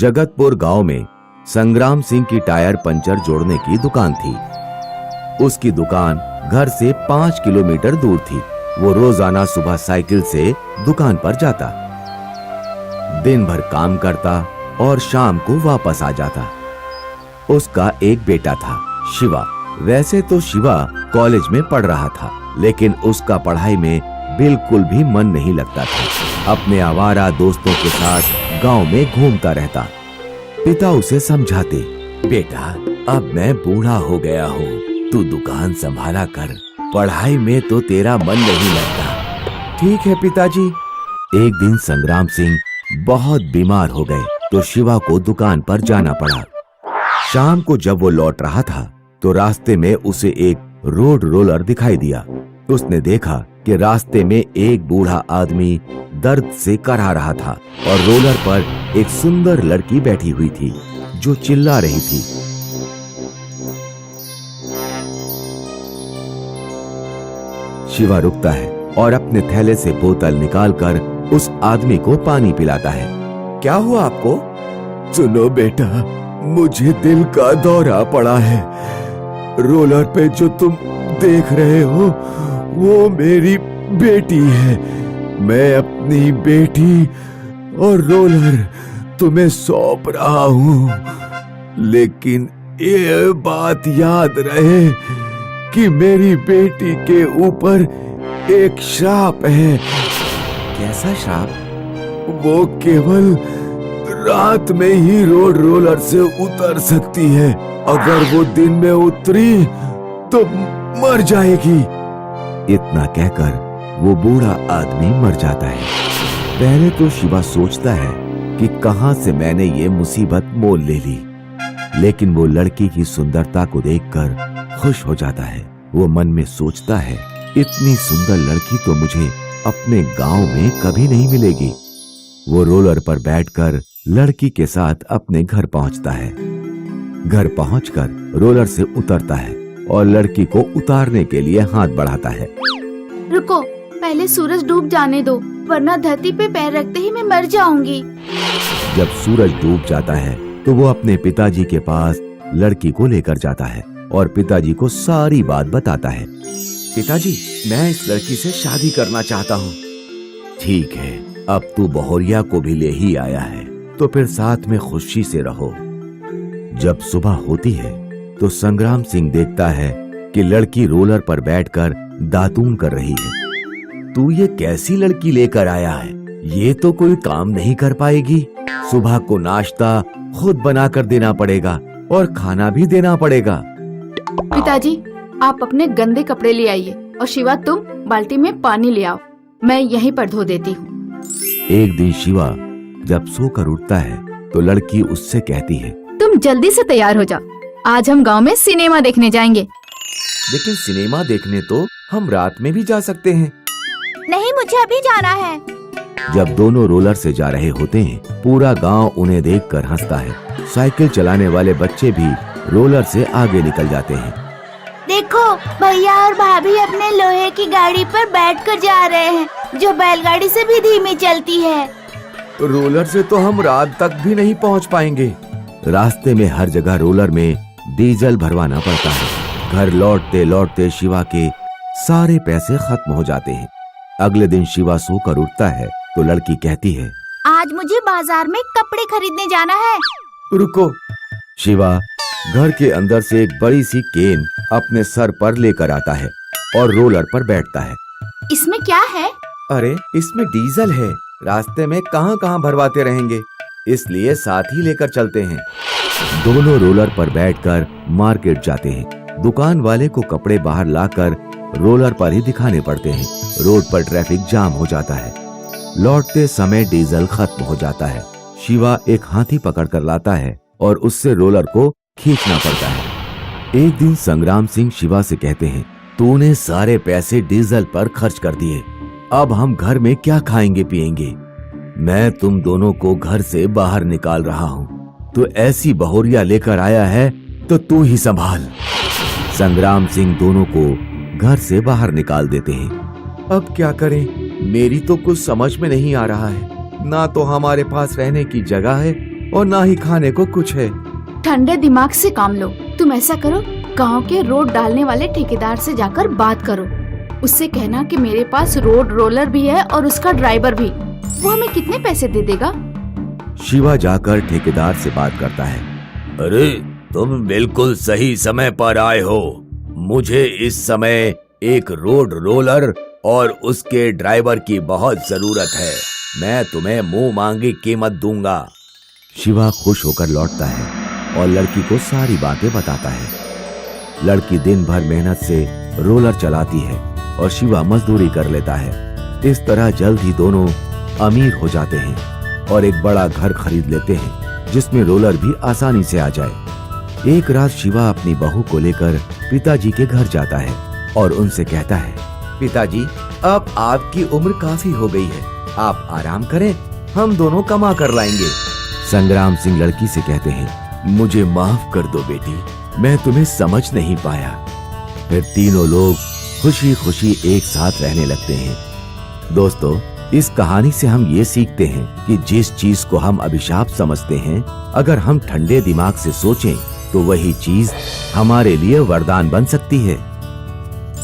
जगतपुर गांव में संग्राम सिंह की टायर पंचर जोड़ने की दुकान थी। उसकी दुकान घर से 5 किलोमीटर दूर थी। वो रोजाना सुबह साइकिल से दुकान पर जाता, दिन भर काम करता और शाम को वापस आ जाता। उसका एक बेटा था, शिवा। वैसे तो शिवा कॉलेज में पढ़ रहा था, लेकिन उसका पढ़ाई में बिल्कुल भी मन नहीं लगता था। अपने आवारा दोस्तों के साथ गांव में घूमता रहता। पिता उसे समझाते, बेटा अब मैं बूढ़ा हो गया हूँ, तू दुकान संभाला कर, पढ़ाई में तो तेरा मन नहीं लगता। ठीक है पिताजी। एक दिन संग्राम सिंह बहुत बीमार हो गए तो शिवा को दुकान पर जाना पड़ा। शाम को जब वो लौट रहा था तो रास्ते में उसे एक रोड रोलर दिखाई दिया। उसने देखा कि रास्ते में एक बूढ़ा आदमी दर्द से कराह रहा था और रोलर पर एक सुंदर लड़की बैठी हुई थी जो चिल्ला रही थी। शिवा रुकता है और अपने थैले से बोतल निकालकर उस आदमी को पानी पिलाता है। क्या हुआ आपको? सुनो बेटा, मुझे दिल का दौरा पड़ा है। रोलर पे जो तुम देख रहे हो वो मेरी बेटी है। मैं अपनी बेटी और रोलर तुम्हें सौंप रहा हूँ, लेकिन ये बात याद रहे कि मेरी बेटी के ऊपर एक श्राप है। कैसा श्राप? वो केवल रात में ही रोड रोलर से उतर सकती है। अगर वो दिन में उतरी तो मर जाएगी। इतना कहकर वो बूढ़ा आदमी मर जाता है। पहले तो शिवा सोचता है कि कहां से मैंने ये मुसीबत मोल ले ली, लेकिन वो लड़की की सुंदरता को देखकर खुश हो जाता है। वो मन में सोचता है, इतनी सुंदर लड़की तो मुझे अपने गांव में कभी नहीं मिलेगी। वो रोलर पर बैठकर लड़की के साथ अपने घर पहुंचता है। घर पहुंचकर रोलर से उतरता है और लड़की को उतारने के लिए हाथ बढ़ाता है। रुको, पहले सूरज डूब जाने दो, वरना धरती पे पैर रखते ही मैं मर जाऊंगी। जब सूरज डूब जाता है तो वो अपने पिताजी के पास लड़की को लेकर जाता है और पिताजी को सारी बात बताता है। पिताजी, मैं इस लड़की से शादी करना चाहता हूँ। ठीक है, अब तू बहुरिया को भी ले ही आया है तो फिर साथ में खुशी से रहो। जब सुबह होती है तो संग्राम सिंह देखता है कि लड़की रोलर पर बैठकर दातून कर रही है। तू ये कैसी लड़की लेकर आया है? ये तो कोई काम नहीं कर पाएगी। सुबह को नाश्ता खुद बनाकर देना पड़ेगा और खाना भी देना पड़ेगा। पिताजी, आप अपने गंदे कपड़े ले आइए और शिवा तुम बाल्टी में पानी ले आओ, मैं यहीं पर धो देती हूँ। एक दिन शिवा जब सोकर उठता है तो लड़की उससे कहती है, तुम जल्दी से तैयार हो जाओ, आज हम गांव में सिनेमा देखने जाएंगे। लेकिन सिनेमा देखने तो हम रात में भी जा सकते हैं। नहीं, मुझे अभी जाना है। जब दोनों रोलर से जा रहे होते हैं, पूरा गांव उन्हें देखकर हंसता है। साइकिल चलाने वाले बच्चे भी रोलर से आगे निकल जाते हैं। देखो, भैया और भाभी अपने लोहे की गाड़ी पर बैठकर जा रहे हैं, जो बैलगाड़ी से भी धीमी चलती है। रोलर से तो हम रात तक भी नहीं पहुंच पाएंगे। रास्ते में हर जगह रोलर में डीजल भरवाना पड़ता है। घर लौटते लौटते शिवा के सारे पैसे खत्म हो जाते हैं। अगले दिन शिवा सोकर उठता है तो लड़की कहती है, आज मुझे बाजार में कपड़े खरीदने जाना है। रुको। शिवा घर के अंदर से एक बड़ी सी केन अपने सर पर लेकर आता है और रोलर पर बैठता है। इसमें क्या है? अरे, इसमें डीजल है। रास्ते में कहां कहां भरवाते रहेंगे, इसलिए साथ ही लेकर चलते हैं। दोनों रोलर पर बैठकर मार्केट जाते हैं। दुकान वाले को कपड़े बाहर लाकर रोलर पर ही दिखाने पड़ते हैं। रोड पर ट्रैफिक जाम हो जाता है। लौटते समय डीजल खत्म हो जाता है। शिवा एक हाथी पकड़कर लाता है और उससे रोलर को खींचना पड़ता है। एक दिन संग्राम सिंह शिवा से कहते हैं, तूने सारे पैसे डीजल पर खर्च कर दिए, अब हम घर में क्या खाएंगे पिएंगे? मैं तुम दोनों को घर से बाहर निकाल रहा हूँ। तू ऐसी बहुरिया लेकर आया है तो तू ही संभाल। संग्राम सिंह दोनों को घर से बाहर निकाल देते हैं। अब क्या करें? मेरी तो कुछ समझ में नहीं आ रहा है। ना तो हमारे पास रहने की जगह है और ना ही खाने को कुछ है। ठंडे दिमाग से काम लो। तुम ऐसा करो, गांव के रोड डालने वाले ठेकेदार से जाकर बात करो। उससे कहना कि मेरे पास रोड रोलर भी है और उसका ड्राइवर भी। वो हमें कितने पैसे दे देगा? शिवा जाकर ठेकेदार से बात करता है। अरे तुम बिल्कुल सही समय पर आए हो। मुझे इस समय एक रोड रोलर और उसके ड्राइवर की बहुत जरूरत है। मैं तुम्हें मुंह मांगी कीमत दूंगा। शिवा खुश होकर लौटता है और लड़की को सारी बातें बताता है। लड़की दिन भर मेहनत से रोलर चलाती है और शिवा मजदूरी कर लेता है। इस तरह जल्द ही दोनों अमीर हो जाते हैं और एक बड़ा घर खरीद लेते हैं जिसमें रोलर भी आसानी से आ जाए। एक रात शिवा अपनी बहू को लेकर पिताजी के घर जाता है और उनसे कहता है, पिताजी अब आपकी उम्र काफी हो गई है, आप आराम करें, हम दोनों कमा कर लाएंगे। संग्राम सिंह लड़की से कहते हैं, मुझे माफ कर दो बेटी, मैं तुम्हें समझ नहीं पाया। फिर तीनों लोग खुशी खुशी एक साथ रहने लगते हैं। दोस्तों, इस कहानी से हम ये सीखते हैं कि जिस चीज को हम अभिशाप समझते हैं, अगर हम ठंडे दिमाग से सोचें तो वही चीज हमारे लिए वरदान बन सकती है।